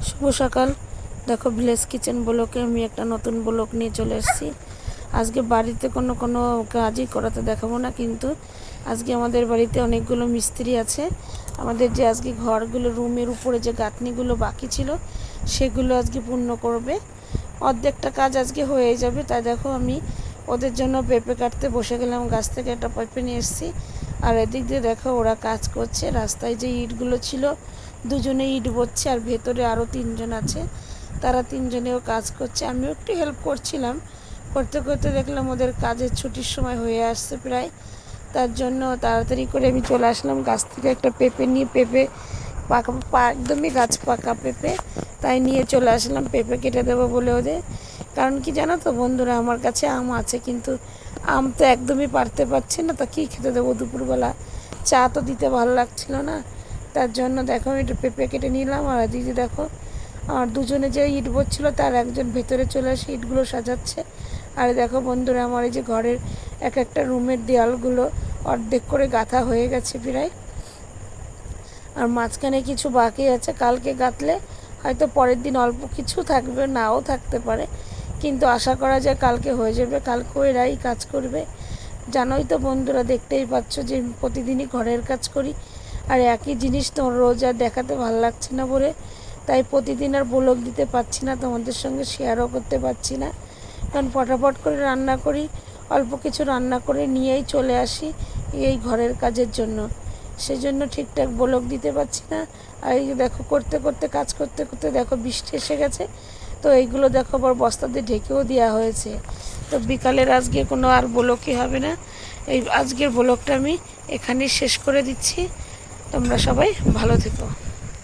শুভ সকাল। দেখো village kitchen ব্লকে আমি একটা নতুন ব্লক নিয়ে চলে এসেছি। আজকে বাড়িতে কোনো কাজই করাতে দেখাবো না, কিন্তু আজকে আমাদের বাড়িতে অনেকগুলো মিস্ত্রি আছে। আমাদের যে আজকে ঘরগুলো রুমের উপরে যে গাঁথনিগুলো বাকি ছিল সেগুলো আজকে পূর্ণ করবে। অর্ধেকটা কাজ আজকে হয়ে যাবে। তাই দেখো আমি ওদের জন্য পেঁপে কাটতে বসে গেলাম। গাছ থেকে একটা পেঁপে নিয়ে এসেছি। আর এদিক দিয়ে দেখো ওরা কাজ করছে। রাস্তায় যে ইটগুলো ছিল দুজনে ইট বচ্ছে, আর ভেতরে আরও তিনজন আছে, তারা তিনজনেও কাজ করছে। আমিও একটু হেল্প করছিলাম। করতে করতে দেখলাম ওদের কাজের ছুটির সময় হয়ে আসছে প্রায়। তার জন্য তাড়াতাড়ি করে আমি চলে আসলাম গাছ থেকে একটা পেঁপে নিয়ে। পেঁপে পাকা একদমই গাছ পাকা পেঁপে, তাই নিয়ে চলে আসলাম পেঁপে কেটে দেবো বলে ওদের। কারণ কি জানো তো বন্ধুরা, আমার কাছে আম আছে, কিন্তু আম তো একদমই পারতে পারছি না। তা কী খেতে দেবো দুপুরবেলা? চা তো দিতে ভালো লাগছিল না। তার জন্য দেখো আমি একটু পেঁপে কেটে নিলাম। আর দিদি দেখো আমার দুজনে যে ইট বচ্ছিল তার একজন ভেতরে চলে এসে ইটগুলো সাজাচ্ছে। আর দেখো বন্ধুরা, আমার এই যে ঘরের এক একটা রুমের দেয়ালগুলো অর্ধেক করে গাঁথা হয়ে গেছে প্রায়। আর মাঝখানে কিছু বাকি আছে, কালকে গাঁথলে হয়তো পরের দিন অল্প কিছু থাকবে, নাও থাকতে পারে, কিন্তু আশা করা যায় কালকে হয়ে যাবে। কালকেও এরাই কাজ করবে। জানোই তো বন্ধুরা, দেখতেই পাচ্ছ যে প্রতিদিনই ঘরের কাজ করি, আর একই জিনিস তো রোজ আর দেখাতে ভালো লাগছে না বলে তাই প্রতিদিন আর ব্লগ দিতে পারছি না, তোমাদের সঙ্গে শেয়ারও করতে পারছি না। কারণ ফটাফট করে রান্না করি, অল্প কিছু রান্না করে নিয়েই চলে আসি এই ঘরের কাজের জন্য। সেজন্য ঠিকঠাক ব্লগ দিতে পারছি না। আর এই দেখো করতে করতে কাজ করতে করতে দেখো বৃষ্টি এসে গেছে। তো এইগুলো দেখো আবার বস্তা দিয়ে ঢেকেও দেওয়া হয়েছে। তো বিকালের আজকে কোনো আর ব্লগই হবে না। এই আজকের ব্লগটা আমি এখানেই শেষ করে দিচ্ছি। তোমরা সবাই ভালো থেকো।